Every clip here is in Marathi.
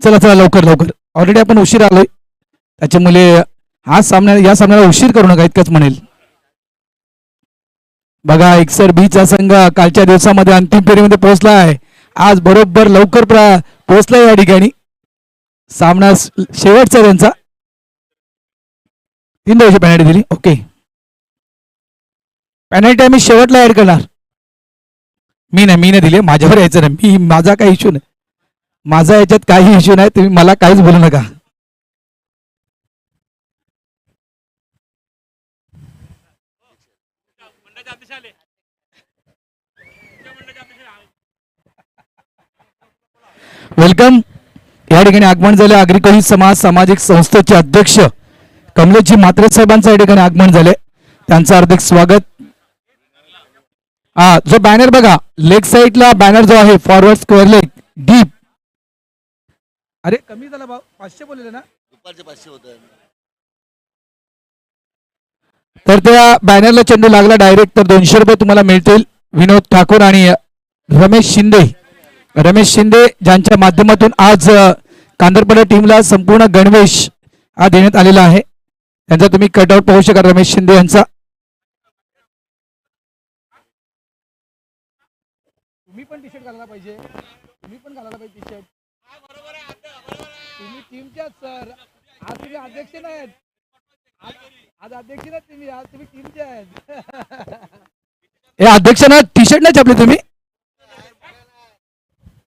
चला चला लवकर लवकर, ऑलरेडी आपण उशीर आलोय, त्याच्यामुळे हा सामना या सामन्याला उशीर करू नका इतकंच म्हणेल. बघा एक्सर बीचा संघ कालच्या दिवसामध्ये अंतिम फेरीमध्ये पोहोचला आहे. आज बरोबर लवकर पोहोचला या ठिकाणी. सामना शेवटचा त्यांचा 3 धावांची पेनल्टी दिली. ओके, पेनल्टी आम्ही शेवटला ऍड करणार. मी नाही दिली, माझ्यावर यायचं नाही. माझा काही इश्यू नाही, माझा याच्यात काही इश्यू नाही. तुम्ही मला काहीच बोलू नका. वेलकम. या ठिकाणी आगमन झाले अग्रिकोळी समाज सामाजिक संस्थेचे अध्यक्ष कमलेशजी म्हात्रे साहेबांचं या ठिकाणी आगमन झाले. त्यांचं हार्दिक स्वागत. जो बॅनर बघा लेग साईडला बॅनर जो आहे फॉरवर्ड स्क्वेअर लेग डीप. अरे कमी झाला भाऊ, 500 बोलले ना, दुपारचे 500 होत. तर त्या बॅनरला चेंडू लागला डायरेक्ट तर 200 रुपये तुम्हाला मिळतील. विनोद ठाकूर आणि रमेश शिंदे ज्यांच्या माध्यमातून आज कांदरपाडा टीमला संपूर्ण गणवेश हा देण्यात आलेला आहे. त्यांचा तुम्ही कटआउट पाहू शकाल रमेश शिंदे यांचा. तुम्ही पण टी शर्ट घालायला पाहिजे, तुम्ही पण घालायला पाहिजे टी शर्ट. तुम्ही टीमच्याच सर, आज तुम्ही अध्यक्ष नाहीत, आज अध्यक्ष नाहीत तुम्ही, आज तुम्ही टीमचे आहेत. हे अध्यक्षांना टी शर्ट नाही छापले तुम्ही.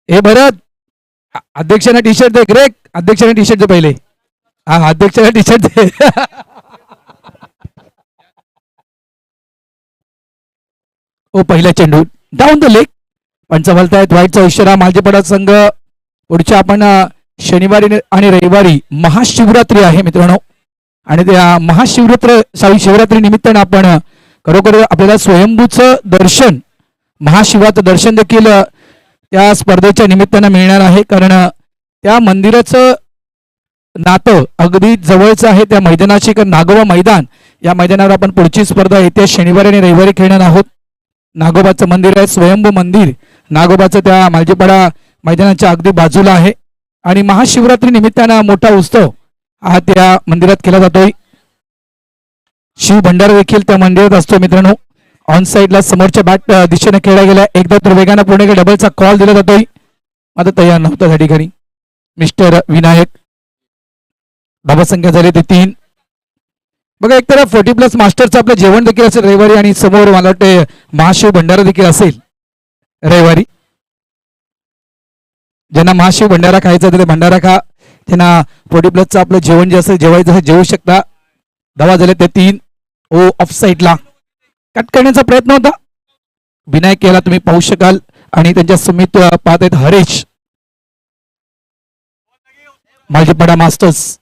हे भरत, अध्यक्षांना टी शर्ट दे. ग्रेक, अध्यक्षांना टी शर्ट दे पहिले. हा अध्यक्षांना टी शर्ट दे. ओ पहिला चेंडू डाऊन द लेग. पंच बोलतायत व्हाईटचा इशारा. मालजीपाडा संघ पुढच्या आपण शनिवारी आणि रविवारी महाशिवरात्री आहे मित्रांनो, आणि त्या शिवरात्री निमित्तानं आपण खरोखर आपल्याला स्वयंभूचं दर्शन, महाशिवाचं दर्शन देखील त्या स्पर्धेच्या निमित्तानं मिळणार आहे. कारण त्या मंदिराचं नातं अगदी जवळचं आहे त्या मैदानाशी. कारण नागोबा मैदान, या मैदानावर आपण पुढची स्पर्धा येत्या शनिवारी आणि रविवारी खेळणार आहोत. नागोबाचं मंदिर आहे, स्वयंभू मंदिर नागोबाचं त्या मालजीपाडा मैदानाच्या अगदी बाजूला आहे. आणि महाशिवरात्री निमित्तानं मोठा उत्सव हा त्या मंदिरात केला जातोय. शिव भंडारा देखील त्या मंदिरात असतो मित्रांनो. ऑन साइडला समोरच्या बॅट दिशेने खेळला गेला. एकदा तर वेगानं पुढे डबलचा कॉल दिला जातोय, आता तयार नव्हता त्या ठिकाणी मिस्टर विनायक. धावसंख्या झाली ते 3. बघा एक तर 40+ मास्टरचं आपलं जेवण देखील असेल रविवारी, आणि समोर मला वाटते महाशिव भंडारा देखील असेल रविवारी. ज्यांना महाशिव भंडारा खायचा ते भंडारा खा, त्यांना 40+चं आपलं जेवण जे असेल जेवायचं असेल जेवू शकता. धावा झाले ते 3. ओ ऑफ साईडला कट करण्याचा प्रयत्न होता, विनायक केला तुम्ही पाहू शकाल. आणि त्यांच्या समित पाहत आहेत हरेश. मालजीपाडा मास्टर्स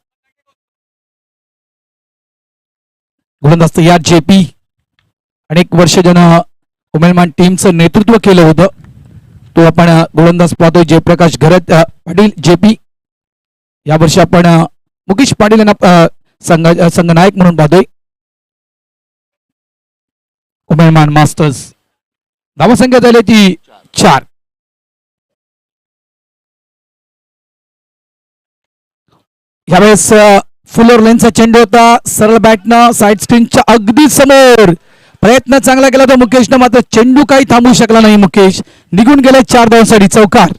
गोलंदाज या JP अनेक वर्ष ज्यानं उमेदमान टीमचं नेतृत्व केलं होतं, तो आपण गोलंदाज पाहतोय जयप्रकाश घरत पाटील JP. यावर्षी आपण मुकेश पाटील यांना संघनायक म्हणून पाहतोय. उमेदमान मास्टर्स. धावसंख्या झाली ती 4. यावेळेस फुलर लेनचा चेंडू होता, सरळ बॅटनं साईड स्क्रीनच्या अगदी समोर. प्रयत्न चांगला केला होता मुकेशनं, मात्र चेंडू काही थांबू शकला नाही. मुकेश निघून गेला 4 धावांसाठी. चौकार.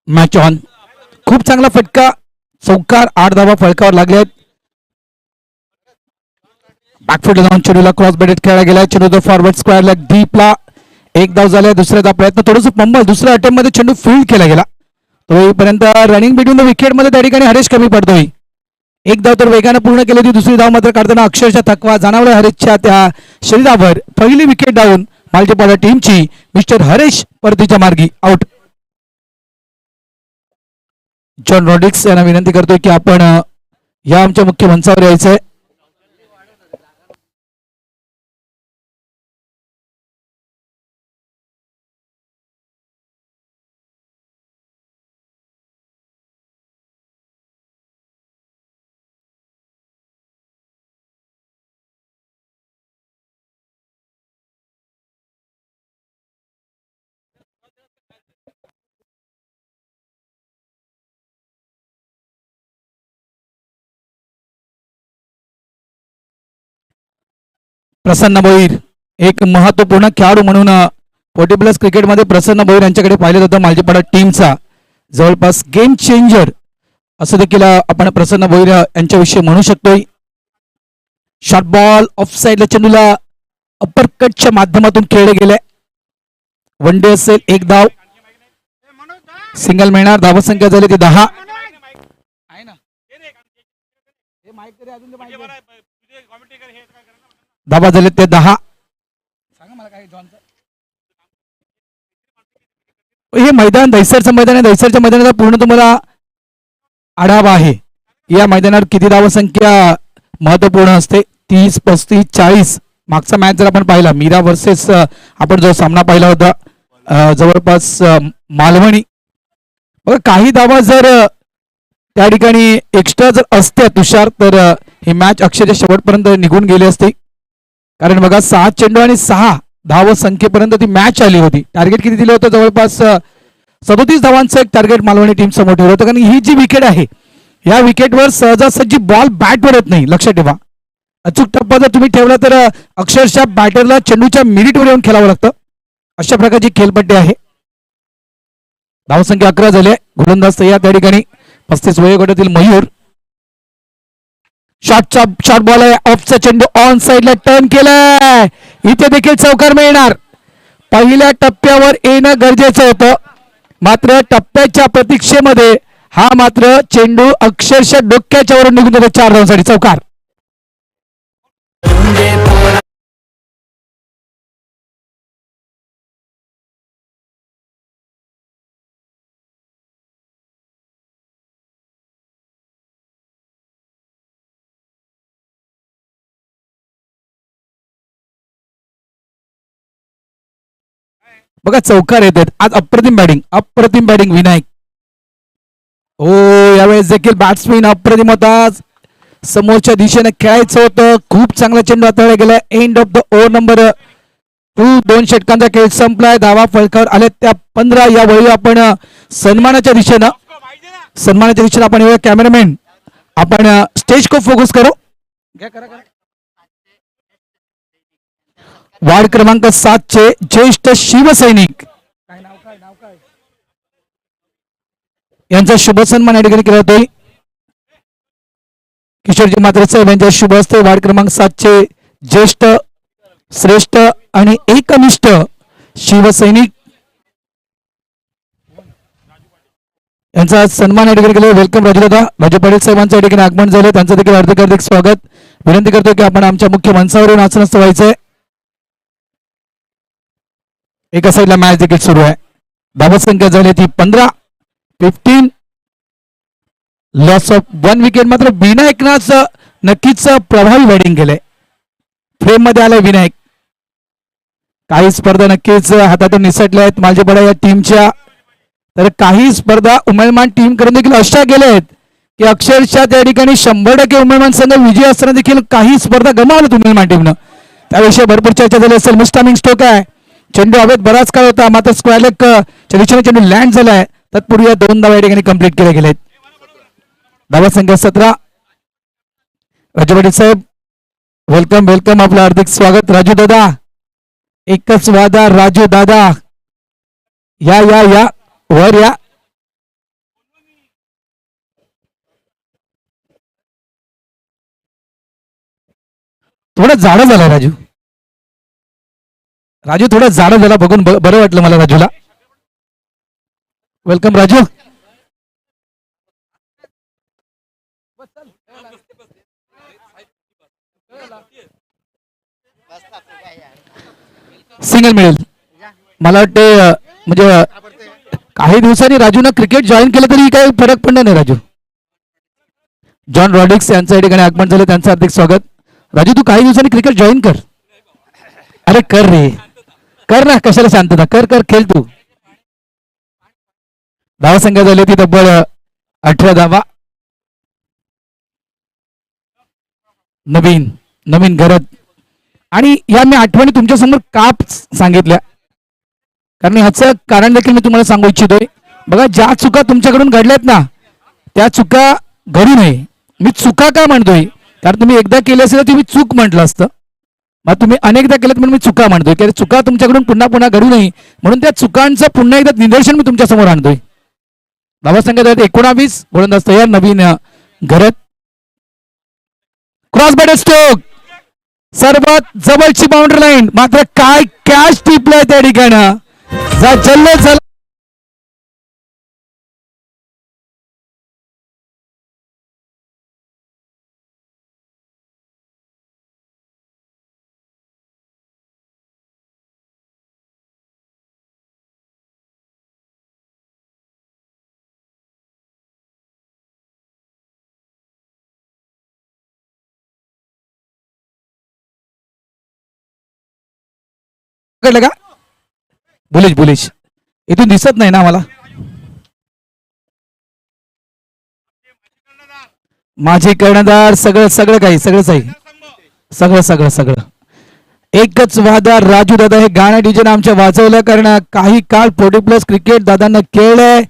Match on. खूप चांगला फटका चौकार, 8 धावा फळकावर लागल्यात. बॅकफुटला जाऊन चेंडूला क्रॉस बॅटेड खेळला गेला. चेंडू फॉरवर्ड स्क्वेअरला डीपला एक धाव झाला. दुसऱ्या प्रयत्न थोडंसं पंबल, दुसऱ्या अटेम्प्ट मध्ये चेंडू फील्ड केला गेला. तोपर्यंत रनिंग बिटवीन द विकेट मध्ये त्या ठिकाणी हरेश कमी पडतोय. एक धाव तर वेगाने पूर्ण केली होती. दुसरी धाव मात्र काढताना अक्षरशः थकवा जाणवला हरेशच्या त्या शरीरावर. पहिली विकेट डाऊन मालजेपाडा टीमची. मिस्टर हरेश परतीच्या मार्गी आउट. जॉन रॉड्रिक्स यांना विनंती करतोय की आपण या आमच्या मुख्य मंचावर यायचंय. प्रसन्न भोईर एक महत्वपूर्ण खेळाडू म्हणून 40+ क्रिकेटमध्ये प्रसन्न भोईर यांच्याकडे पाहिलं जातं. मालजेपाडा टीमचा जवळपास गेम चेंजर असं देखील आपण प्रसन्न भोईर यांच्याविषयी म्हणू शकतोय. शॉर्ट बॉल ऑफ साईडला चेंडूला अप्पर कटच्या माध्यमातून खेळले गेले. वन डे असेल, एक धाव, सिंगल मिळणार. धावसंख्या झाली ती 10. धाबा झाले ते 10. हे मैदान दहिसरचं मैदान आहे. दहिसरच्या मैदानाचा पूर्ण तुम्हाला आढावा आहे. या मैदानावर किती धावसंख्या महत्वपूर्ण असते. 30, 35, 40. मागचा मॅच जर आपण पाहिला, मीरा वर्सेस आपण जो सामना पाहिला होता जवळपास मालवणी, बघा काही धावा जर त्या ठिकाणी एक्स्ट्रा जर असत्या तुषार, तर ही मॅच अक्षरशः शेवटपर्यंत निघून गेली असती. कारण बघा 6 चेंडू आणि 6 धाव संख्येपर्यंत ती मॅच आली होती. टार्गेट किती दिलं होतं? जवळपास 37 धावांचं एक टार्गेट मालवणी टीम समोर ठेवलं होतं. कारण ही जी विकेट आहे, या विकेटवर सहजासहजी बॉल बॅटवर येत नाही. लक्षात ठेवा, अचूक टप्पा जर तुम्ही ठेवला तर अक्षरशः बॅटरला चेंडूच्या मिनिटवर येऊन खेळावं लागतं. अशा प्रकारची खेळपट्टी आहे. धावसंख्या 11 झाले. गोलंदाज तयार त्या ठिकाणी 35 वयोगटातील मयूर. शॉर्ट बॉल आहे. ऑफचा चेंडू ऑन साइडला टर्न केलाय. इथे देखील चौकार मिळणार. पहिल्या टप्प्यावर येणं गरजेचं होतं, मात्र टप्प्याच्या प्रतीक्षेमध्ये हा मात्र चेंडू अक्षरशः डोक्याच्या वरून निघून जातो. 4 धावांसाठी चौकार. बघा चौकार येतात आज. अप्रतिम बॅटिंग विनायक. हो, यावेळेस देखील बॅट्समॅन अप्रतिम होता. समोरच्या दिशेने खेळायचं होतं. खूप चांगला चेंडू हाताळला गेला. End of the over number 2. 2 षटकांचा खेळ संपलाय. धावा फळकावर आल्या त्या 15. यावेळी आपण सन्मानाच्या दिशेनं आपण कॅमेरामॅन आपण स्टेज को फोकस करू. वार्ड क्रमांक 7 चे ज्येष्ठ शिवसैनिक यांचा शुभ सन्मान या ठिकाणी केला जातोय. किशोरजी मात्र साहेब यांच्या शुभ हस्ते वार्ड क्रमांक 7 चे ज्येष्ठ, श्रेष्ठ आणि एकनिष्ठ शिवसैनिक यांचा सन्मान या ठिकाणी केला. वेलकम राजूदादा. राजू पाटील साहेबांचं या ठिकाणी आगमन झालं. त्यांचं देखील हार्दिक स्वागत. विनंती करतो की आपण आमच्या मुख्य मंचावरून आसनस्थ व्हायचंय. एका साईडला मॅच देखील सुरू आहे. धावसंख्या झाली ती 15. 15. Loss of 1 wicket. मात्र विनायकनाच नक्कीच प्रभावी बॅटिंग केलंय. फ्रेम मध्ये आलाय विनायक. काही स्पर्धा नक्कीच हातातून निसटल्या आहेत मालजेपाडा या टीमच्या. तर काही स्पर्धा उमेदमान टीम कडून देखील अशा गेल्या आहेत की अक्षरशः त्या ठिकाणी 100% उमेदमान संघ विजय असताना देखील काही स्पर्धा गमावल्यात उमेदमान टीमनं. त्याविषयी भरपूर चर्चा झाली असेल. मिस्टामिंग स्ट्रोक आहे. चेंडू हवेत बराच काळ होता, मात्र स्क्वेअर लेग दिशेने चेंडू लँड झालाय. तत्पूर्वी या 2 धावा या ठिकाणी कंप्लीट केले गेलेत. धावा संख्या 17. राजू पाटील साहेब वेलकम. आपलं हार्दिक स्वागत. राजू दादा, एकच वादा. राजू दादा या वर या. थोडा जाडा झाला राजू. राजू थोडा जाडा झाला बघून बरं वाटलं मला राजूला. वेलकम राजू. सिंगल मिळेल मला वाटते. म्हणजे काही दिवसांनी राजूनं क्रिकेट जॉईन केलं तरी काही फरक पडणार नाही. राजू जॉन रॉड्रिक्स यांचं या ठिकाणी आगमन झालं, त्यांचं हार्दिक स्वागत. राजू तू काही दिवसांनी क्रिकेट जॉईन कर. अरे कर रे, कर ना, कशाला शांतता, कर कर खेळ तू. धावा संख्या झाली ती तब्बल 18 धावा. नवीन नवीन घरात. आणि या मी आठवणी तुमच्या समोर का सांगितल्या, कारण ह्याचं कारण देखील मी तुम्हाला सांगू इच्छितोय. बघा ज्या चुका तुमच्याकडून घडल्यात ना, त्या चुका घडू नये. मी चुका का म्हणतोय, कारण तुम्ही एकदा केली असेल तर तुम्ही चूक म्हटलं असतं. मग तुम्ही अनेकदा केलं म्हणून मी चुका म्हणतोय, की चुका तुमच्याकडून पुन्हा पुन्हा घडू नये म्हणून त्या चुकांचं पुन्हा एकदा निदर्शन मी तुमच्या समोर आणतोय. धावा संख्या 19 गोलंदाज तयार. नवीन घरात. क्रॉस बॅट स्ट्रोक, सर्वात जवळची बाउंड्री लाईन. मात्र काय कॅच टिपलाय त्या ठिकाणी. जल्लोष झाला. का बुलिश बुलिश इथून दिसत नाही ना मला. माझे कर्णधार सगळं सगळं काही सगळंच आहे, सगळं सगळं सगळं. एकच वादा राजू दादा हे गाणं डीजे आमच्या वाजवलं, कारण काही काळ 40 प्लस क्रिकेट दादांना खेळलंय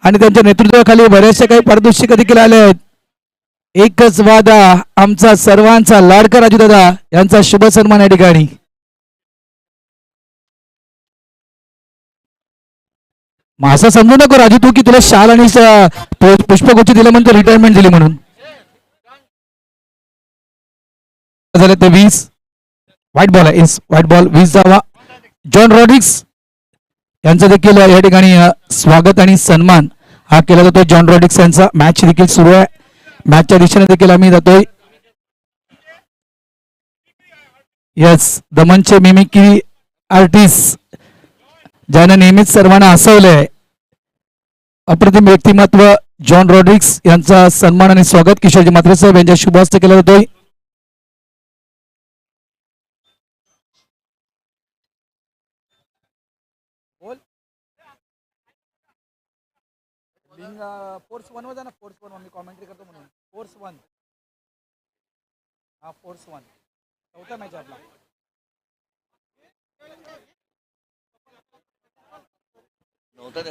आणि त्यांच्या नेतृत्वाखाली बरेचसे काही पारितोषिक देखील आले आहेत. एकच वादा आमचा सर्वांचा लाडका राजू दादा यांचा शुभ सन्मान या ठिकाणी. मग असं समजू नको राजू तू की तुला शाल आणि पुष्पगुच्छ दिले म्हणून रिटायरमेंट दिली म्हणून. झाले ते 20. व्हाईट बॉल आहे, व्हाईट बॉल 20 धावा. जॉन रॉड्रिक्स यांचं देखील या ठिकाणी स्वागत आणि सन्मान हा केला जातो. जॉन रॉड्रिक्स यांचा मॅच देखील सुरू आहे. मॅचच्या दिशेने देखील आम्ही जातोय. यस, दमनचे मिमिक्री आर्टिस्ट ज्यानं नेहमीच सर्वांना हसवलंय, अप्रतिम व्यक्तिमत्व जॉन रॉड्रिक्स यांचा सन्मान आणि स्वागत किशोरजी म्हात्रे साहेब यांच्या शुभ हस्ते केला जातोय. फोर्स 1 वर जा ना, फोर्स 1 मी कॉमेंट्री करतो म्हणून. फोर्स 1 हा फोर्स 1 चौथा मॅच आपला.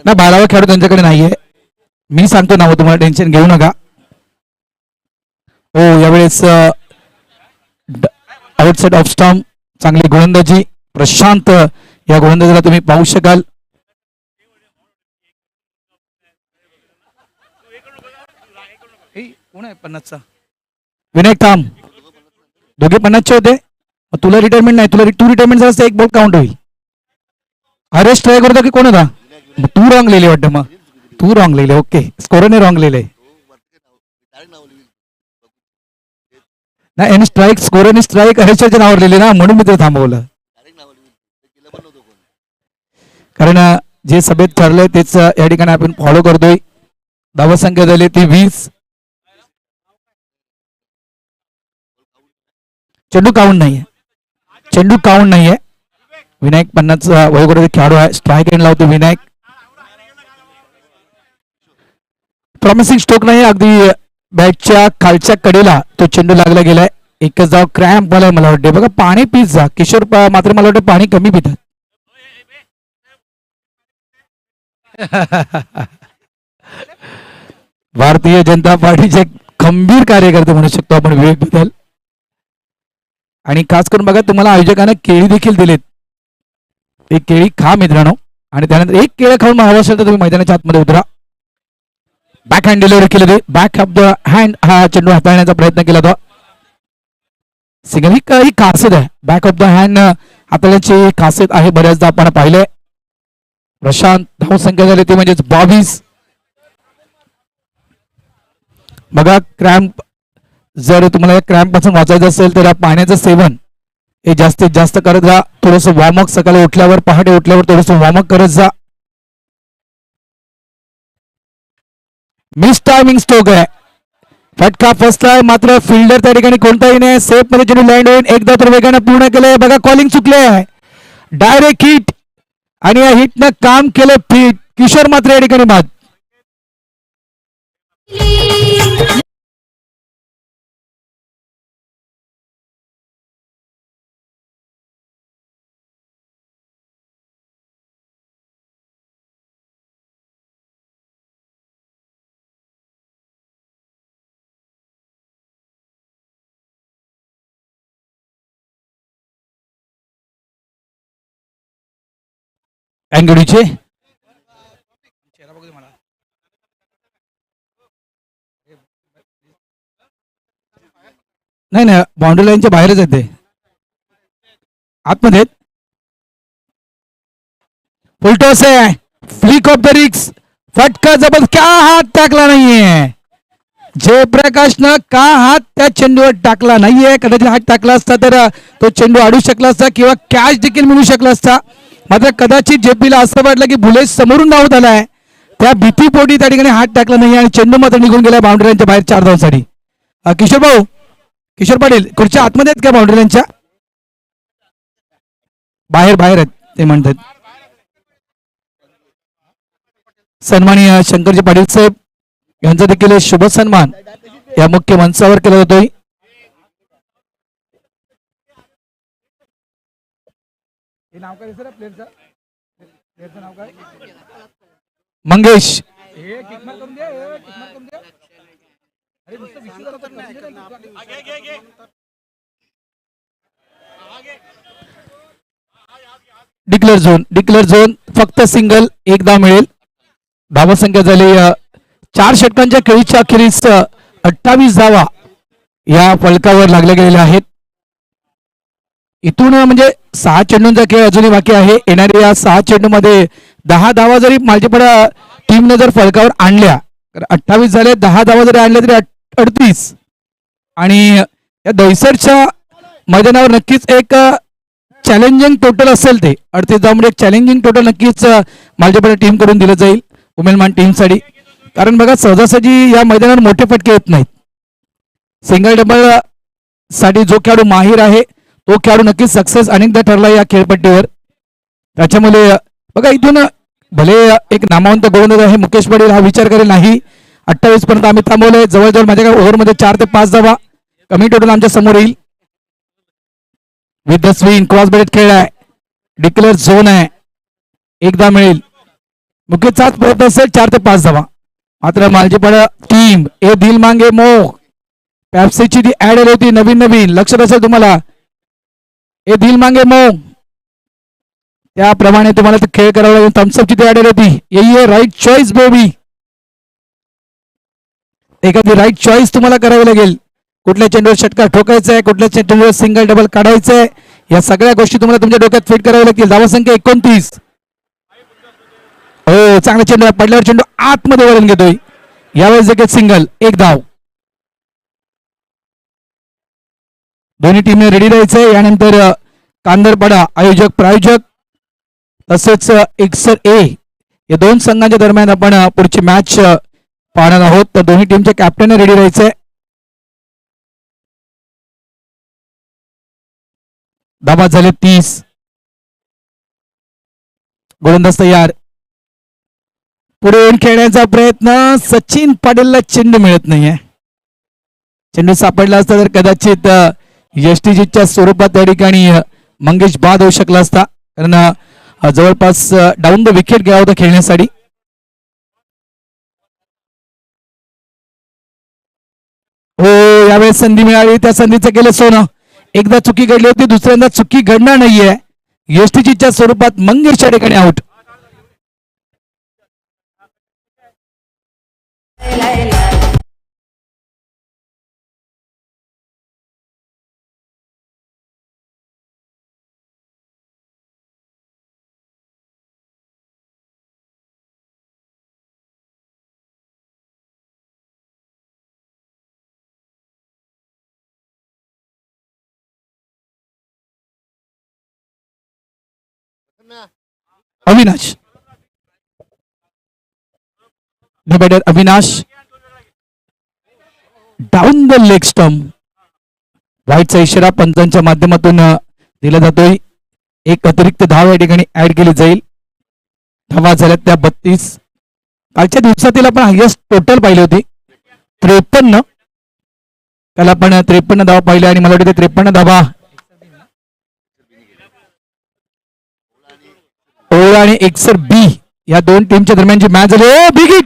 ना 12वा खेळाडू त्यांच्याकडे नाहीये, मी सांगतो नाव, तुम्हाला टेन्शन घेऊ नका. हो, यावेळेस आउटसाइड ऑफ स्टंप चांगली गोलंदाजी प्रशांत या गोलंदाजीला तुम्ही पाहू शकाल. कोण आहे 50चा? विनायक थांब, दोघे 50चे होते. तुला रिटायरमेंट नाही, तू रिटायरमेंट झाला एक बॉल काउंट होईल. अरे स्ट्राईक होता की कोण होता? तू रॉंग लिहिले वाटतं. मग तू रॉंग लिहिले. ओके, स्कोरने रॉंग लिहिले नाही, स्ट्राईक स्कोरने स्ट्राईक हरेशच्या नावावर लिहिले ना, म्हणून मी ते थांबवलं. कारण जे सभेत ठरलंय तेच या ठिकाणी आपण फॉलो करतोय. धावा संख्या झाली ती 20. चेंडू काउंट नाहीये, चेंडू काउंट नाहीये. विनायक 50चा वयोगटातील खेळाडू आहे. स्ट्राईक एंड लावतो विनायक. प्रॉमिसिंग स्ट्रोक नाही, अगदी बॅटच्या खालच्या कडेला तो चेंडू लागला गेलाय. एकच धाव. क्रॅम्प मला वाटते. बघा पाणी पीत जा किशोर, मात्र मला वाटतं पाणी कमी पितात. भारतीय जनता पार्टीचे खंबीर कार्यकर्ते म्हणू शकतो आपण विवेक बद्दल. आणि खास करून बघा तुम्हाला आयोजकांना केळी देखील दिलेत. एक केळी खा मित्रांनो, आणि त्यानंतर एक केळं खाऊन हवं असेल तर तुम्ही मैदानाच्या आतमध्ये उतरा. बॅक हँड डिलिव्हरी केली, बॅक ऑफ द हँड हा चेंडू हाताळण्याचा प्रयत्न केला होता. सिंगल ही खासियत आहे, बॅक ऑफ द हँड हाताळ्याची खासियत आहे. बऱ्याचदा आपण पाहिलंय. प्रशांत धावसंख्या झाली ती म्हणजेच 22. बघा क्रॅम्प, जर तुम्हाला क्रॅम्प पासून वाचायचं असेल तर पाण्याचं सेवन हे जास्तीत जास्त करत जा. थोडंसं वॉर्मअप सकाळी उठल्यावर, पहाटे उठल्यावर थोडंसं वॉर्मअप करत जा. मिस टायमिंग स्ट्रोक आहे, फटका फसलाय, मात्र फिल्डर त्या ठिकाणी कोणताही नाही. सेफ मध्ये चेंडू लँड होईल. एकदा तर वेगाने पूर्ण केलंय. बघा कॉलिंग चुकले आहे, डायरेक्ट हिट, आणि या हिटनं काम केलं फिट. किशोर मात्र या ठिकाणी बाद. अँगडीचे नाही नाही, बाउंड्री लाईनच्या बाहेरच येते, आतमध्ये. फुलटॉस आहे, फ्लिक ऑफ द रिक्स, फटका जबरदस्त. क्या हात टाकला नाहीये जयप्रकाशनं, का हात त्या चेंडूवर टाकला नाहीये. कदाचित हात टाकला असता तर तो चेंडू अडू शकला असता किंवा कॅच देखील मिळू शकला असता. मात्र कदाचित जेपीला असं वाटलं की भुले समोरून धावत आलाय, त्या भीतीपोटी त्या ठिकाणी हात टाकला नाही आणि चेंडू मात्र निघून गेला बाउंड्री लाईनच्या बाहेर 4 धावांसाठी. किशोर भाऊ, किशोर पाटील, खुर्च्या आतमध्ये आहेत का बाउंड्री लाईनच्या बाहेर? बाहेर आहेत ते म्हणतात. सन्माननीय शंकरजी पाटील साहेब यांचा देखील शुभ सन्मान या मुख्य मंचावर केला जातोय. Mangesh declare zone, declare zone फक्त सिंगल, एकदा मिळेल. धावसंख्या झाली 4 षटकांच्या खेळीच्या अखेरीस 28 धावा या फलकावर लागल्या गेलेल्या आहेत. इथून म्हणजे 6 चेंडूंचा खेळ अजूनही बाकी आहे. येणाऱ्या या 6 चेंडूमध्ये 10 धावा जरी मालजीपाडा टीमने जर फलकावर आणल्या तर 28 झाले. 10 धावा जरी आणल्या तरी 38. आणि या दहिसरच्या मैदानावर नक्कीच एक चॅलेंजिंग टोटल असेल ते 38 धावांमध्ये एक चॅलेंजिंग टोटल नक्कीच मालजीपाडा टीम कडून दिलं जाईल उमेलमान टीमसाठी. कारण बघा सहजासहजी या मैदानावर मोठे फटके येत नाहीत. सिंगल डबल साठी जो खेळाडू माहीर आहे तो खेळाडू नक्कीच सक्सेस अनेकदा ठरला या खेळपट्टीवर. त्याच्यामुळे बघा इथून भले एक नामवंत गोलंदाज आहे मुकेश पाटील, हा विचार करेल नाही 28 पर्यंत आम्ही थांबवलंय. जवळजवळ माझ्या ओव्हरमध्ये 4 ते 5 धावा कमी टोटल आमच्या समोर येईल. With the swing cross bat खेळ आहे, डिक्लेअर झोन आहे, एकदा मिळेल. मुकेशचाच प्रयत्न असेल 4 ते 5 धावा. मात्र मालजीपाडा टीम ए दिल मांगे मोह पॅप्सीची ती ऍड आली होती नवीन लक्षात असेल तुम्हाला, ए दिल मांगे मोह, त्याप्रमाणे तुम्हाला ते खेळ करावा लागेल. थम्सअपची ती ऍड आली होती, ये राईट चॉईस बेबी. एखादी राईट चॉईस तुम्हाला करावी लागेल. कुठल्या चेंडूवर षटकार ठोकायचा आहे, कुठल्या चेंडूवर सिंगल डबल काढायचं आहे, या सगळ्या गोष्टी तुम्हाला तुमच्या डोक्यात फिट कराव्या लागतील. धावसंख्या 29. हो चांगला चेंडू पडल्यावर चेंडू आतमध्ये वळून घेतोय. यावेळेस देखील सिंगल, एक धाव. दोन्ही टीमने रेडी राहायचंय. यानंतर कांदरपाडा आयोजक प्रायोजक तसेच एक्सर ए या 2 संघांच्या दरम्यान आपण पुढची मॅच पाहणार आहोत. तर दोन्ही टीमच्या कॅप्टनने रेडी राहायचंय. धावा झाले 30. गोलंदाज तयार, पुढे येऊन खेळण्याचा प्रयत्न. सचिन पाटीलला चेंडू मिळत नाहीये. चेंडू सापडला असता तर कदाचित यष्टीजीच्या स्वरूपात त्या ठिकाणी मंगेश बाद होऊ शकला असता. कारण जवळपास डाऊन द विकेट घ्यावा होता खेळण्यासाठी. हो यावेळेस संधी मिळाली, त्या संधीचं केलं सोनं. एकदा चुकी घडली होती, दुसऱ्यांदा चुकी घडणार नाहीये. यष्टीजीच्या स्वरूपात मंगेश या ठिकाणी out. Avinash, batter Avinash down the leg stump. व्हाईटचा इशारा पंचांच्या माध्यमातून दिला जातोय. एक अतिरिक्त धाव या ठिकाणी ऍड केली जाईल. धावा झाल्यात त्या 32. कालच्या दिवसातील आपण हायएस्ट टोटल पाहिली होती 53. काल आपण 53 धावा पाहिल्या आणि मला वाटतं 53 धावा ओळ आणि एक्सर बी या दोन टीमच्या दरम्यानची मॅच झाली. ओ बिग हिट.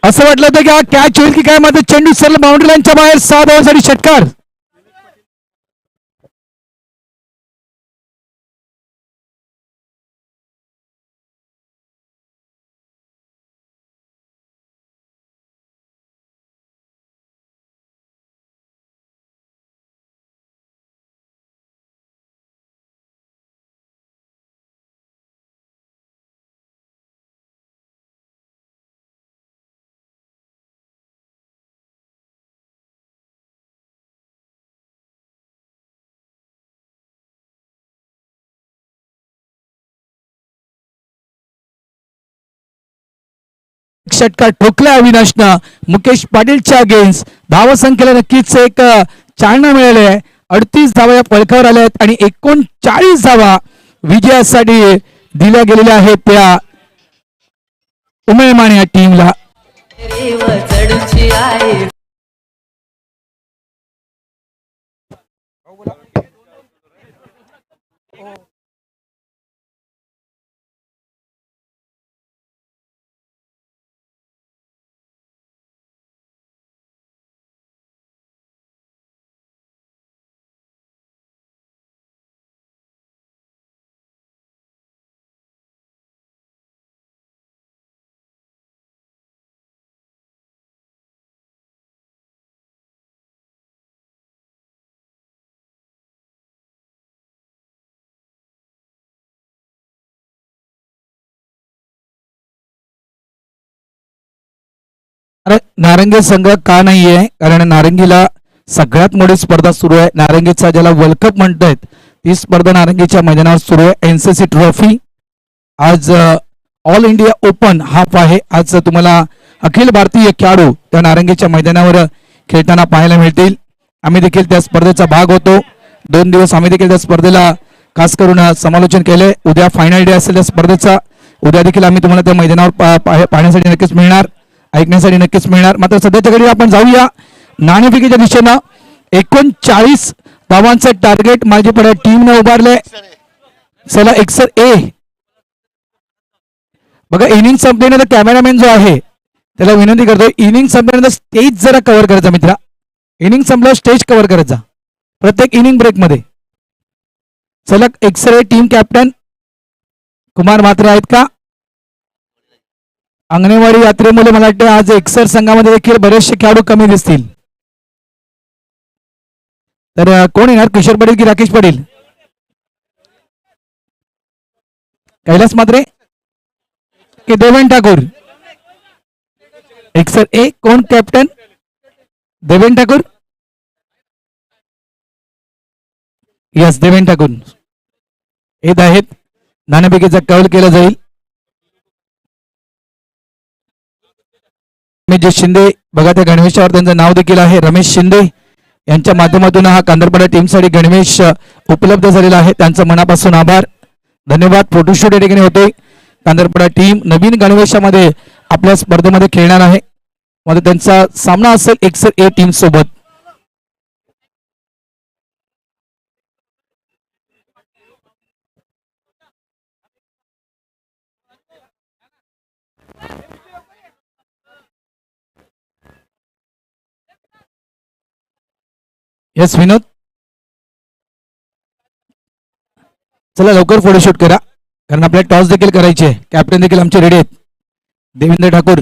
असं वाटलं होतं की हा कॅच होईल की काय, मात्र चेंडू सरळ बाउंड्री लाईनच्या बाहेर 6 धावांसाठी षटकार. षटकार ठोकला अविनाशनं मुकेश पाटीलच्या अगेन्स्ट. धावसंख्येला नक्कीच एक चालना मिळाली आहे. 38 धावा या पळकावर आल्या आहेत आणि 39 धावा विजयासाठी दिल्या गेलेल्या आहेत त्या उमेयमान या टीमला. नारंगी संघ का नाहीये, कारण नारंगीला सगळ्यात मोठी स्पर्धा सुरू आहे. नारंगीचा ज्याला वर्ल्ड कप म्हणतायत ती स्पर्धा नारंगीच्या मैदानावर सुरू आहे. एनसीसी ट्रॉफी आज ऑल इंडिया ओपन हाफ आहे. आज तुम्हाला अखिल भारतीय खेळाडू त्या नारंगीच्या मैदानावर खेळताना पाहायला मिळतील. आम्ही देखील त्या स्पर्धेचा भाग होतो. 2 दिवस आम्ही देखील त्या स्पर्धेला खास करून समालोचन केले. उद्या फायनल डे असेल त्या स्पर्धेचा. उद्या देखील आम्ही तुम्हाला त्या मैदानावर पाहण्यासाठी नक्कीच मिळणार, ऐकण्यासाठी नक्कीच मिळणार. मात्र सध्याच्या घडी आपण जाऊया नाणेफेकीच्या दिशेनं. 39 धावांचं टार्गेट माझी पडा टीमने उभारले. चला एक्सर ए बघा. इनिंग संपल्यानंतर कॅमेरामॅन जो आहे त्याला विनंती करतो, इनिंग संपल्यानंतर स्टेज जरा कव्हर करायचा मित्रा. इनिंग संपल्यावर स्टेज कव्हर करायचा प्रत्येक इनिंग ब्रेक मध्ये. चला एक्सर ए टीम कॅप्टन कुमार मात्रे आहेत का? अंगणवाडी यात्रेमुळे मला वाटतं आज एक्सर संघामध्ये देखील बरेचसे खेळाडू कमी दिसतील. तर कोण येणार, किशोर पाटील की राकेश पाटील? कैलास मात्रे की देवेन ठाकूर? एक्सर ए कोण कॅप्टन? देवेन ठाकूर. यस, देवेन ठाकूर येत आहेत. नाणेफेकीचा कौल केला जाईल. रमेश शिंदे बघा त्या गणवेशावर त्यांचं नाव देखील आहे, रमेश शिंदे यांच्या माध्यमातून हा कांदरपाडा टीमसाठी गणवेश उपलब्ध झालेला आहे. त्यांचं मनापासून आभार, धन्यवाद. फोटोशूट या ठिकाणी होतोय. कांदरपाडा टीम नवीन गणवेशामध्ये आपल्या स्पर्धेमध्ये खेळणार आहे. मध्ये त्यांचा सामना असेल एक्सर ए टीम सोबत. यस विनोद, चला लवकर फोटोशूट करा कारण आपल्याला टॉस देखील करायचे. कॅप्टन देखील आमचे रेडी आहेत, देवेंद्र ठाकूर.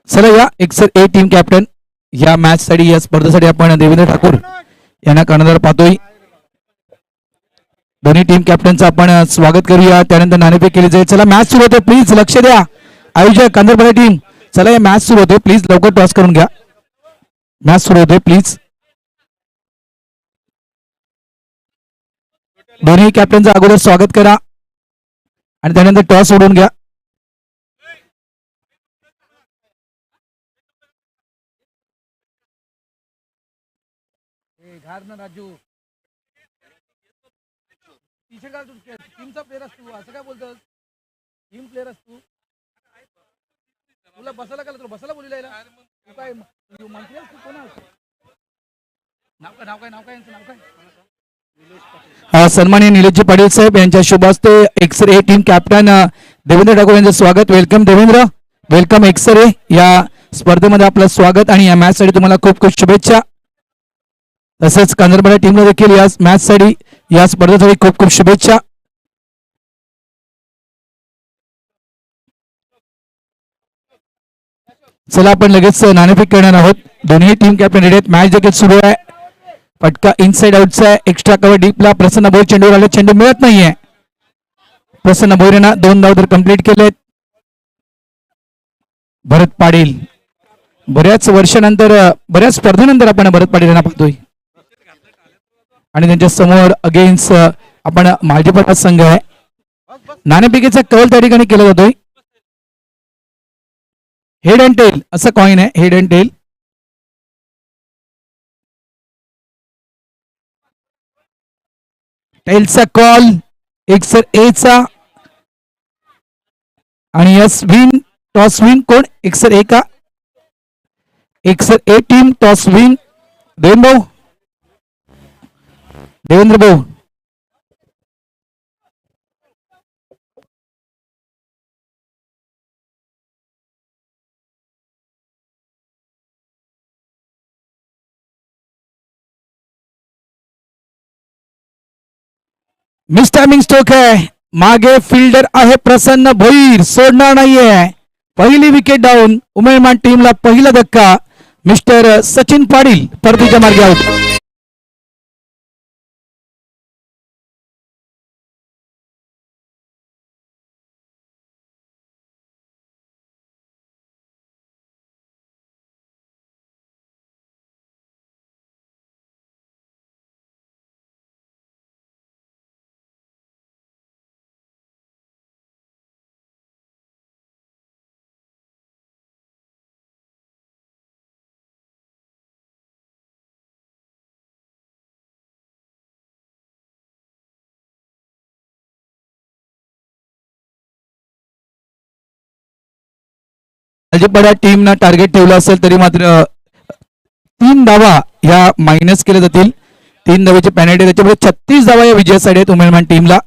चला या एक्सर ए टीम कॅप्टन या मॅच साठी या स्पर्धेसाठी आपण देवेंद्र ठाकूर यांना कर्णधार पाहतोय. दोन्ही टीम कॅप्टनचं आपण स्वागत करूया. त्यानंतर नाणेफेक केली जाईल. चला मॅच सुरू होते, प्लीज लक्ष द्या. आयोजक कांदरपाडा टीम, चला या मॅच सुरू होते, प्लीज लवकर टॉस करून घ्या. मॅच सुरू होते प्लीज. दोन्ही कॅप्टनचं अगोदर स्वागत करा आणि त्यानंतर टॉस सोडून घ्या. राजू टीमचा प्लेअर असतो असं काय बोलतोस? टीम प्लेअर असतो, तुला बसायला का तुला बसायला बोललेला तू काय मंत्री असतो? कोण नाव काय सन्माननीय निलेशजी पाटील साहेब यांच्या शुभ हस्ते x ray team captain Devendra Thakur यांचं स्वागत. Welcome Devendra, welcome x ray. या स्पर्धेमध्ये आपलं स्वागत आणि या मॅच साठी तुम्हाला खूप खूप शुभेच्छा. तसेच कांदरपाडा टीमला देखील या मॅच साठी या स्पर्धेसाठी खूप खूप शुभेच्छा. चला आपण लगेच नाणेफेक करणार आहोत. दोन्ही टीम कॅप्टन रेडी आहेत. मॅच देखील सुरू आहे. फटका इनसाइड आउटचा आहे. एक्स्ट्रा कव्हर डीपला प्रसन्न भोईर चेंडूवर आले, चेंडू मिळत नाहीये. प्रसन्न भोईरना 2 धाव तर कंप्लीट केलेत. भरत पाटील, बऱ्याच वर्षानंतर बऱ्याच स्पर्धेनंतर आपण भरत पाटील यांना पाहतोय आणि त्यांच्या समोर अगेन्स्ट आपण मालजीपाडा संघ आहे. नाणेफेकीचा कौल त्या ठिकाणी केला जातोय. हेड अँड टेल असं कॉइन आहे, हेड अँड टेल. टेलचा कॉल एक्सर ए चा आणि यस विन, टॉस विन कोण? एक्सर ए का? एक्सर ए टीम टॉस विन. देवेंद्र भाऊ मिस टायमिंग स्ट्रोक आहे. मागे फिल्डर आहे प्रसन्न भोईर, सोडणार नाहीये. पहिली विकेट डाऊन. उमेदमान टीमला पहिला धक्का. मिस्टर सचिन पाटील परतीच्या मार्गे आउट. मालजीपाडा टीमनं टार्गेट ठेवलं असेल तरी मात्र 3 धावा या मायनस केल्या जातील. 3 धावेची पेनल्टी, त्याच्यामुळे 36 धावा या विजयासाठी आहेत उमेदमान टीमला.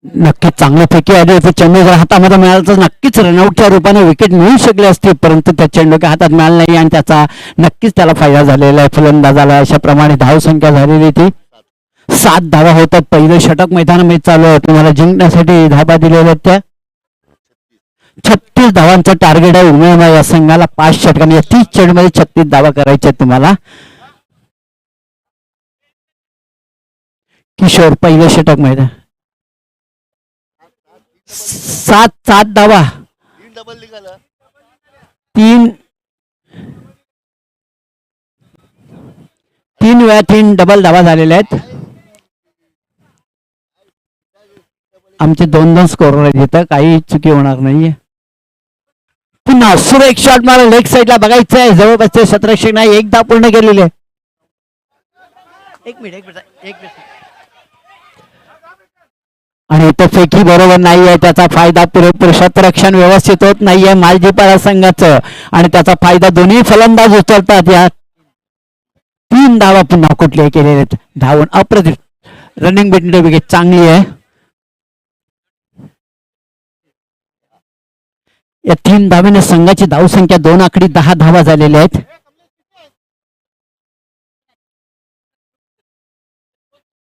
नक्कीच चांगली फेकी आली होती. चेंडू जर हातामध्ये मिळाला तर नक्कीच रनआउटच्या रूपाने विकेट मिळू शकली असती, परंतु त्या चेंडू काही हातात मिळाला नाही आणि त्याचा नक्कीच त्याला फायदा झालेला आहे फलंदाजाला. अशा प्रमाणे धावसंख्या झालेली ती 7 धावा होतात. पहिलं षटक मैदानामध्ये चालू आहे. तुम्हाला जिंकण्यासाठी धाबा दिलेल्या त्या 36 धावांचं टार्गेट आहे उमेदमा या संघाला. 5 षटकांमध्ये 30 चेंडूमध्ये 36 धावा करायच्या तुम्हाला. किशोर पहिलं षटक मैदान 7 धावा. 3 वेळा 3 डबल धावा झालेल्या आहेत. आमचे 2-2 स्कोरर आहेत इथं, काही चुकी होणार नाहीये. पुन्हा सुरेख शॉट मारा लेग साईडला बघायचं आहे. जवळपासचे 17 नाही, 1 धाव पूर्ण केलेले. एक मिनिट आणि इथं फेकी बरोबर नाहीये. त्याचा फायदा पुरेपूर शतरक्षण व्यवस्थित होत नाहीये मालजीपाडा संघाचं आणि त्याचा फायदा दोन्ही फलंदाज उचलतात. या 3 धावा पुन्हा कुठले केलेले आहेत. धावून अप्रतिम रनिंग बिटवीन विकेट चांगली आहे. या 3 धावेने संघाची धावसंख्या 2 आकडी 10 धावा झालेल्या आहेत.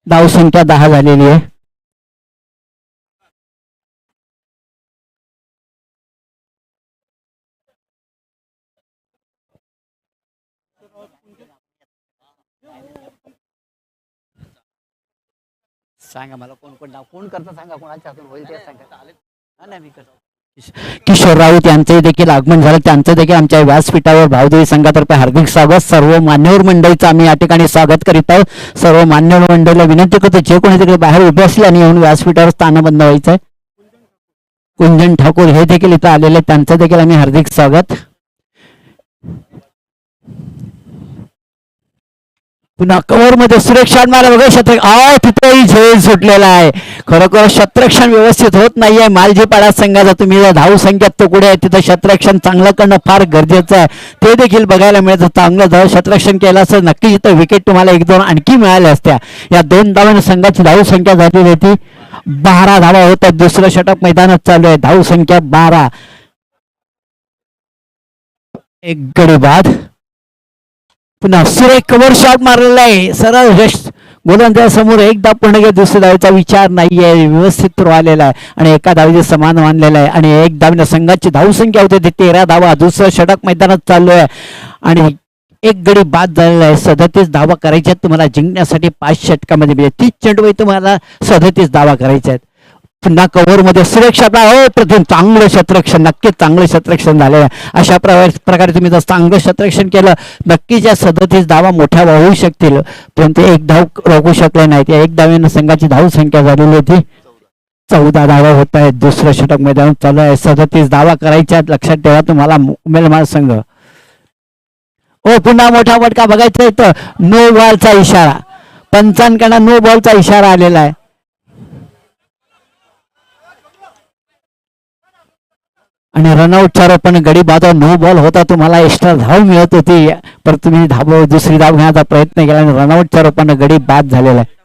धावसंख्या 10 झालेली आहे. सांगा मला कोण कोण नाव कोण करता सांगा, कोणाच्या हातून होईल ते सांगा. हा ना, मी करतो. किशोर राऊत यांचे देखील आगमन झालं, त्यांचं देखील आमच्या व्यासपीठावर भावदेवी संघातर्फे हार्दिक स्वागत. सर्व मान्यवर मंडळीचं आम्ही या ठिकाणी स्वागत करीत आहोत. सर्व मान्यवर मंडळीला विनंती करतो, जे कोणी तिकडे बाहेर उभे असले आणि येऊन व्यासपीठावर स्थानबंद व्हायचं आहे. कुंजन ठाकूर हे देखील इथं आलेले, त्यांचं देखील आम्ही हार्दिक स्वागत. पुन्हा कव्हर मध्ये सुरेश मारा बघा, तिथेही झेल सुटलेला आहे. खरोखर शत्रक्षण व्यवस्थित होत नाहीये मालजीपाडा संघाचा. तुम्ही जर धाव संख्यात तो कुठे आहे तिथं शत्रक्षण चांगलं करणं फार गरजेचं आहे, ते देखील बघायला मिळतं. चांगलं जर शत्रक्षण केलं असं नक्कीच इथं विकेट तुम्हाला 1-2 आणखी मिळाल्या असत्या. या 2 धावांनी संघाची धाव संख्या झालेली होती 12 धावा होत आहेत. दुसरं षटक मैदानात चालू आहे. धाव संख्या 12. एक गडी बाद. पुन्हा सुरेख कव्हर शॉट मारलेला आहे सरळ गोलंदाजासमोर. एकदा पूर्ण केला, दुसऱ्या धावेचा विचार नाहीये, व्यवस्थित थ्रो आलेला आहे आणि एका धावेचे समान मानलेला आहे. आणि एक धावेने संघाची धावसंख्या होते ती 13 धावा. दुसरं षटक मैदानात चालू आहे आणि एक गडी बाद झालेला आहे. 37 धावा करायच्या आहेत तुम्हाला जिंकण्यासाठी 5 षटकामध्ये. म्हणजे 30 चेंडू तुम्हाला 37 धावा करायच्या आहेत. पुन्हा कव्हर मध्ये सुरेश प्रथम चांगलं शत्रक्षण, नक्कीच चांगलं शत्रक्षण झालेलं आहे. अशा प्रकारे तुम्ही जर चांगलं शत्रक्षण केलं नक्कीच या 37 धावा मोठ्या होऊ शकतील, परंतु एक धाव रोखू शकले नाहीत. या एक धावेनं संघाची धाव संख्या झालेली होती 14 धावा होत आहेत. दुसरं षटक मैदान चालू आहे. 37 धावा करायच्या आहेत, लक्षात ठेवा तुम्हाला उमेदवार संघ. पुन्हा मोठा फटका बघायचा इथं. नो बॉलचा इशारा, पंचांकडनं नो बॉलचा इशारा आलेला आहे. आणि रनआउटच्या रोपाने गडी बाद नो बॉल होता, तुम्हाला एक्स्ट्रा धाव मिळत होती, पण तुम्ही दुसरी धाव घेण्याचा प्रयत्न केला आणि रनआउटच्या रोपाने गडी बाद झालेला आहे.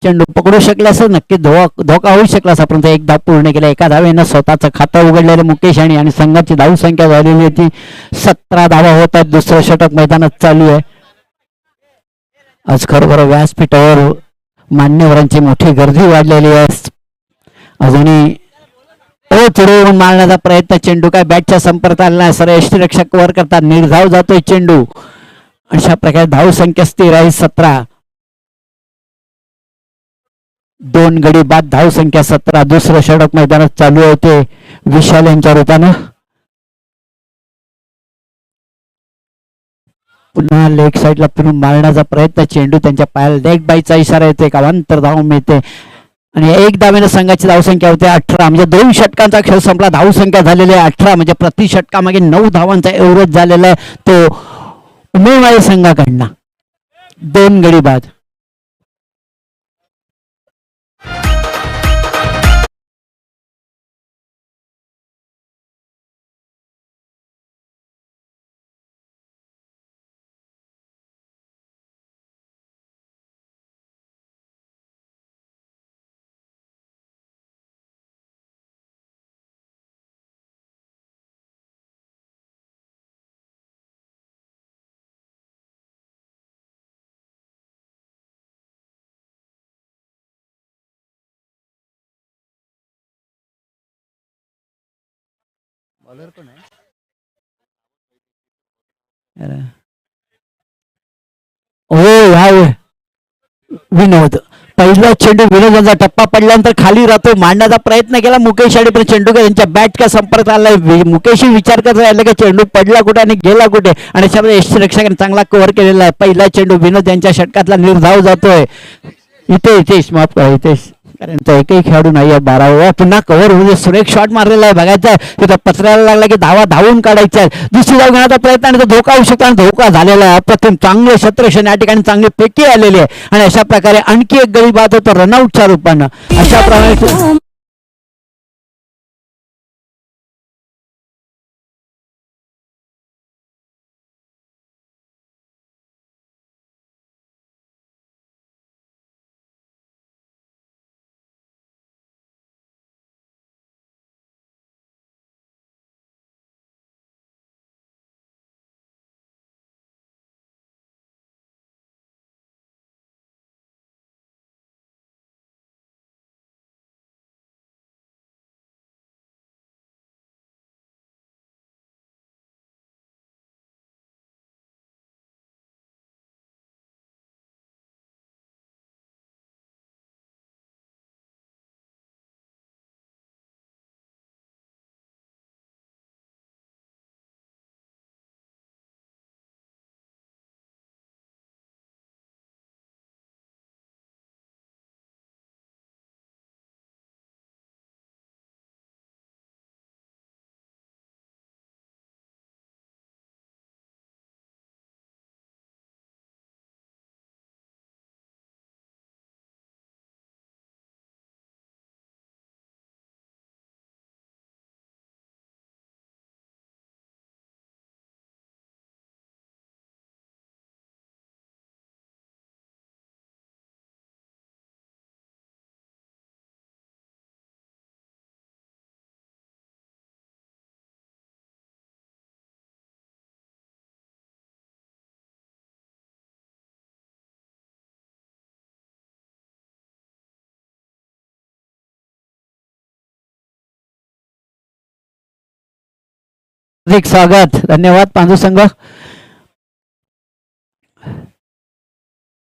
चेंडू पकडू शकला असं नक्की धोका होऊ शकला असा, परंतु एक धाव पूर्ण केला. एका धावेनं स्वतःचं खातं उघडलेलं मुकेश आणि संघाची धाव संख्या झालेली होती 17 धावा होत आहेत. दुसरं षटक मैदानात चालू आहे. आज खरोखर व्यासपीठावर मान्यवरांची मोठी गर्दी वाढलेली आहे. अजूनही चढवून मारण्याचा प्रयत्न, चेंडू काय बॅटच्या संपर्कात आला नाही. सर यष्टीरक्षक वर करतात, निर्धाव जातोय चेंडू. अशा प्रकारे धाव संख्या स्थिर आहे 17. 2 गडी बाद, धाव संख्या 17. दुसरं षटक मैदानात चालू होते विशाल यांच्या रूपानं. पुन्हा लेग साईडला फिरून मारण्याचा प्रयत्न, चेंडू त्यांच्या पायाला लेग बाईचा इशारा येतो, एक अवांतर धाव मिळते आणि एक धावेनं संघाची धावसंख्या होते 18. म्हणजे 2 षटकांचा खेळ संपला, धावसंख्या झालेली आहे 18. म्हणजे प्रति षटकामागे 9 धावांचा एव्हरेज झालेला आहे तो उमेदवारी संघाकडनं. 2 गडी बाद. हो ह्या विनोद पहिला चेंडू विनोदाचा टप्पा पडल्यानंतर खाली राहतो मांडण्याचा प्रयत्न केला मुकेश आणि पण चेंडूकर यांच्या बॅटच्या संपर्क आलाय मुकेशही विचार करत राहिला की चेंडू पडला कुठे आणि गेला कुठे आणि त्यामध्ये यष्टीरक्षकाने चांगला कव्हर केलेला आहे पहिला चेंडू विनोद यांच्या षटकातला निर्धाव जातोय इथेच माफ करा इथेच कारण तो एकही खेळाडू नाही आहे 12 पुन्हा कव्हर होऊ सुरेख शॉट मारलेला आहे बघायचा आहे तिथं पसरायला लागला की धावून काढायचा आहे दुसरी धाव घेण्याचा प्रयत्न आणि तो धोका होऊ शकतो आणि धोका झालेला आहे अप्रतिम चांगले क्षेत्ररक्षण या ठिकाणी चांगली फेकी आलेली आहे आणि अशा प्रकारे आणखी एक गडी बाद होतो रनआउटच्या रूपानं अशा प्रकारे हार्दिक स्वागत धन्यवाद पांडू संघ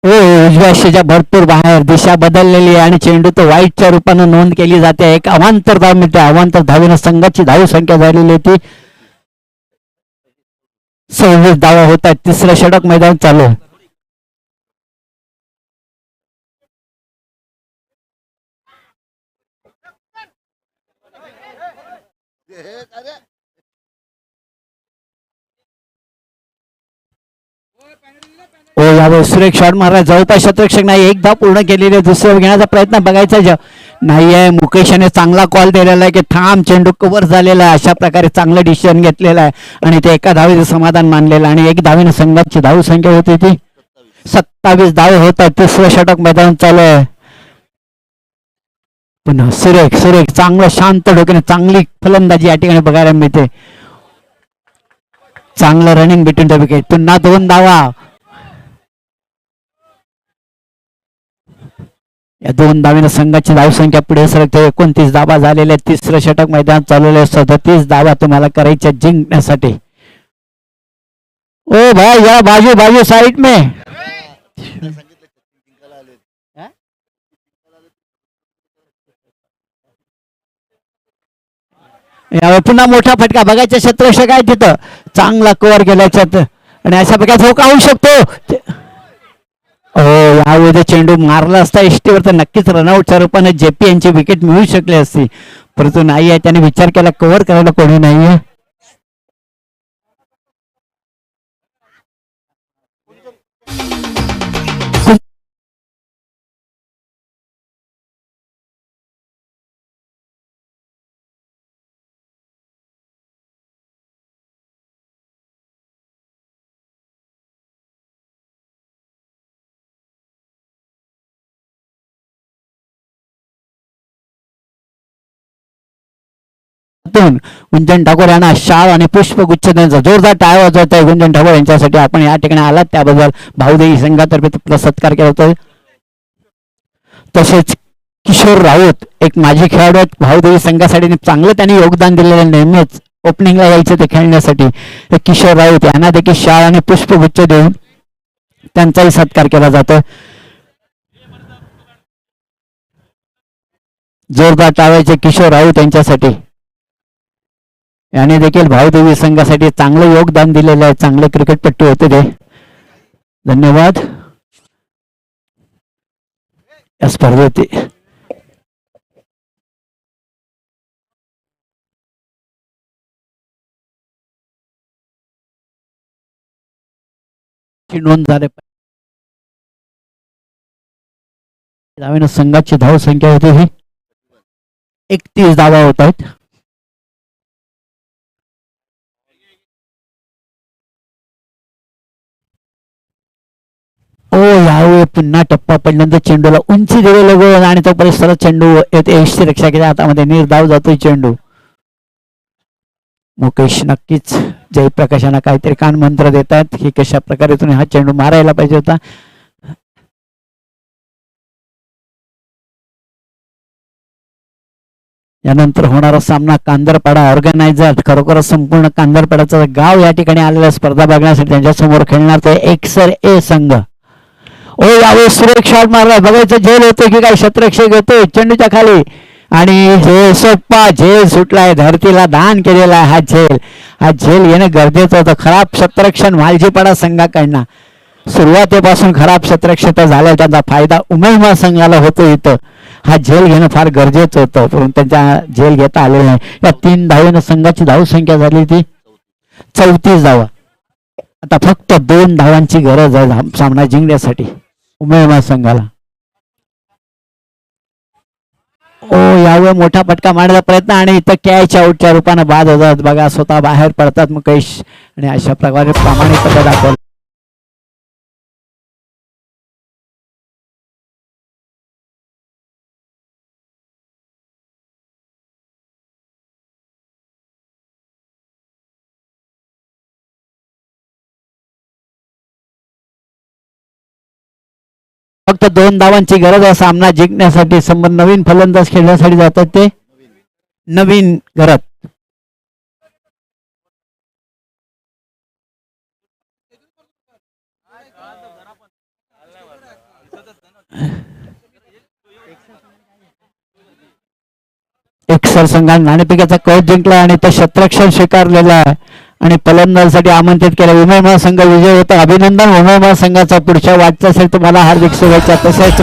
उजव्या शेच्या भरपूर बाहेर दिशा बदललेली आहे आणि चेंडू तो वाईटच्या रूपानं नोंद केली जाते एक अवांतर धाव मिळते अवांतर धावेनं संघाची धाव संख्या झालेली होती 26 धावा होत आहेत तिसरं षटक मैदान चालू आहे हो यावेळी सुरेख शॉट मारला जवळपास शतरक्षक नाही एक धाव पूर्ण केलेली आहे दुसऱ्या घेण्याचा प्रयत्न बघायचा नाहीये मुकेशने चांगला कॉल दिलेला आहे की थांब चेंडू कव्हर झालेला आहे अशा प्रकारे चांगलं डिसिजन घेतलेलं आहे आणि ते एका धावेचं समाधान मानलेलं आणि एक धावेने संघाची धाव संख्या होती ती 27 धावे होत आहेत तिसरं षटक मैदान चालू आहे पुन्हा सुरेख चांगलं शांत डोक्याने चांगली फलंदाजी या ठिकाणी बघायला मिळते चांगलं रनिंग बिटवीन द विकेट पुन्हा 2 धावा या 2 धावेनं संघाची धावसंख्या पुढे सरकते 29 धावा झालेल्या तिसरं षटक मैदान चालवले 37 धावा तुम्हाला करायच्या जिंकण्यासाठी ओ भाई या बाजू साइड में यावेळी पुन्हा मोठा फटका बघायचा क्षेत्ररक्षक आहे तिथं चांगला कव्हर केल्याच्यात आणि अशा प्रकारे धोका होऊ शकतो हो यावेळी चेंडू मारला असता एसटीवर तर नक्कीच रनआउटच्या रूपाने जेपी यांची विकेट मिळू शकली असती परंतु नाही आहे त्याने विचार केला कव्हर करायला कोणी नाहीये गुंजन ठाकूर यांना शाल आणि पुष्पगुच्छ त्यांचा जोरदार टाळ्या वाजवत आहे गुंजन ठाकूर यांच्यासाठी आपण या ठिकाणी आलात त्याबद्दल भाऊदेवी संघातर्फे आपला सत्कार केला होता तसेच किशोर राऊत एक माजी खेळाडू आहेत भाऊदेवी संघासाठी चांगलं त्यांनी योगदान दिलेलं नेहमीच ओपनिंगला यायचे ते खेळण्यासाठी. हे किशोर राऊत यांना देखील शाल आणि पुष्पगुच्छ देऊन त्यांचाही सत्कार केला जातो. जोरदार टाळ्याचे किशोर राऊत यांच्यासाठी. याने देखील भाऊदेवी संघासाठी चांगलं योगदान दिलेलं आहे. चांगले क्रिकेटपट्टू होते ते. धन्यवाद. या स्पर्धेत नोंद झाले. धावेनं संघाची धाव संख्या होती ही 31 धावा होत आहेत. ओ यावेळी पुन्हा टप्पा पडल्यानंतर चेंडूला उंची दिलेलं गोल आणि तो परिसरात चेंडू येते. रक्षकाच्या हातामध्ये निर्धाव जातोय चेंडू. मुकेश नक्कीच जयप्रकाशांना काहीतरी कान मंत्र देतात की कशा प्रकारे तुम्ही हा चेंडू मारायला पाहिजे होता. यानंतर होणारा सामना कांदरपाडा ऑर्गनायझर. खरोखरच संपूर्ण कांदरपाड्याचं गाव या ठिकाणी आलेल्या स्पर्धा बघण्यासाठी त्यांच्या समोर खेळणार ते एक्सर ए संघ. ओ यावेळी सुरेख शॉट मारला. बघायचं झेल होते की काय क्षेत्ररक्षक येतोय चेंडूच्या खाली आणि झेल सोप्पा झेल सुटलाय. धरतीला दान केलेला आहे हा झेल. हा झेल येणं गरजेचं होतं. खराब क्षेत्ररक्षण मालजीपाडा संघाकडनं सुरुवातीपासून खराब क्षेत्ररक्षण झालं. त्यांचा फायदा उमेदवार संघाला होतो. इथं हा झेल घेणं फार गरजेचं होतं परंतु त्यांच्या झेल घेता आलेला नाही. या 3 धावेनं संघाची धाव संख्या झाली ती 34 धावा. आता फक्त 2 धावांची गरज आहे सामना जिंकण्यासाठी उमेदवार संघाला. ओ यावेळी मोठा फटका मारण्याचा प्रयत्न आणि इथं कॅच आउटच्या रूपाने बाद होतात. बघा स्वतः बाहेर पडतात मुकेश आणि अशा प्रकारे प्रामाणिकपणा दाखवलं. फक्त 2 धावांची गरज आहे सामना जिंकण्यासाठी. समोर नवीन फलंदाज खेळण्यासाठी जातात ते नवीन घरात. एक्सर संघाने नाणेफेकीचा कळस जिंकला आणि तो क्षेत्ररक्षण स्वीकारलेला आहे आणि फलंदाजासाठी आमंत्रित केलं. उमेदवार संघ विजय होता. अभिनंदन उमेदवार संघाचा. पुढच्या वाटचालीसाठी तुम्हाला हार्दिक शुभेच्छा. तसेच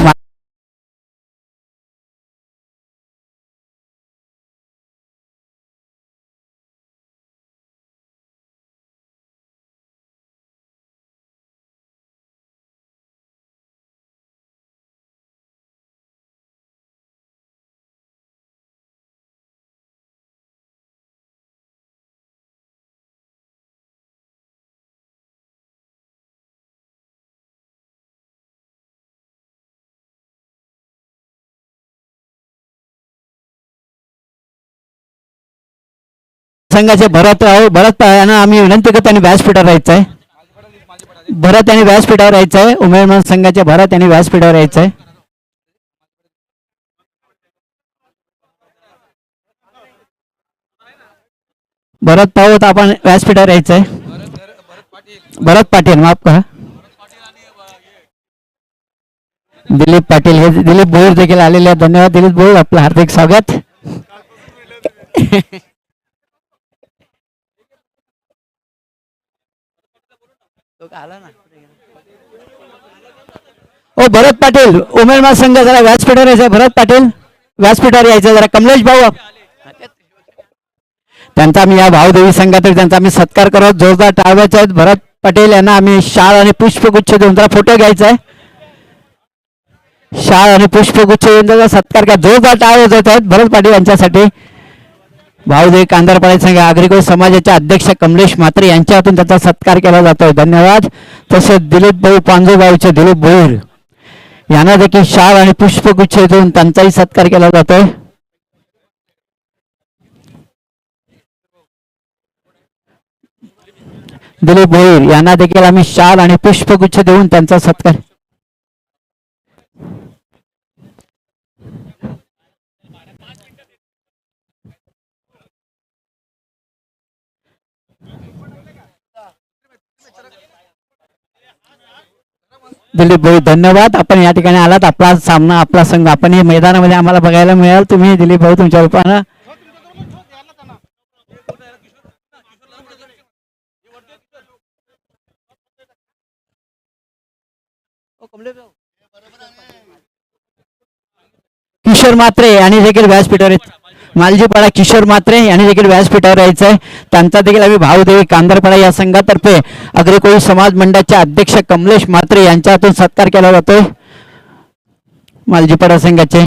संघाचे भरत यांना आम्ही विनंती करतो त्यांनी व्यासपीठावर राहायचं आहे. भरत यांनी व्यासपीठावर राहायचं आहे. उमेदवार संघाचे भरत यांनी व्यासपीठावर राहायचं आहे. भरत पाहूत आपण व्यासपीठावर यायचं आहे. भरत पाटील माफ करा. दिलीप पाटील हे दिलीप भोईर देखील आलेले आहेत. धन्यवाद दिलीप भोईर. आपलं हार्दिक स्वागत. ओ भरत पाटील उमेदवार संघ जरा व्यासपीठावर यायचं. भरत पाटील व्यासपीठावर यायचं जरा. कमलेश भाऊ त्यांचा आम्ही या भावदेवी संघातर्फे त्यांचा आम्ही सत्कार करत जोरदार टाळवायचे आहेत. भरत पटेल यांना आम्ही शाल आणि पुष्पगुच्छ देऊन जरा फोटो घ्यायचा आहे. शाल आणि पुष्पगुच्छ देऊन जरा सत्कार घ्या. जोरदार टाळवायचे आहेत भरत पाटील यांच्यासाठी. भाऊदेवी कांदरपाडे संघ आग्रिकोळी समाजाचे अध्यक्ष कमलेश म्हात्रे यांच्या हातून त्याचा सत्कार केला जातोय. धन्यवाद. तसेच दिलीप भाऊ पांजोबाईचे दिलीप भोईर यांना देखील शाल आणि पुष्पगुच्छ देऊन त्यांचाही सत्कार केला जातोय. दिलीप भोईर यांना देखील आम्ही शाल आणि पुष्पगुच्छ देऊन त्यांचा सत्कार दिलीप भाऊ धन्यवाद. आपण या ठिकाणी आलात, आपला सामना आपला संघ आपण या मैदानामध्ये आम्हाला बघायला मिळाल. तुम्ही दिलीप भाऊ तुमच्या रूपानं किशोर म्हात्रे यांनी देखील व्यासपीठावर मालजीपाडा किशोर म्हात्रे यांनी देखील व्यासपीठावर यायचंय. त्यांचा देखील आम्ही भावदेवी कांदरपाडा या संघातर्फे अग्रकोळी समाज मंडळाचे अध्यक्ष कमलेश म्हात्रे यांच्या हातून सत्कार केला जातोय मालजीपाडा संघाचे.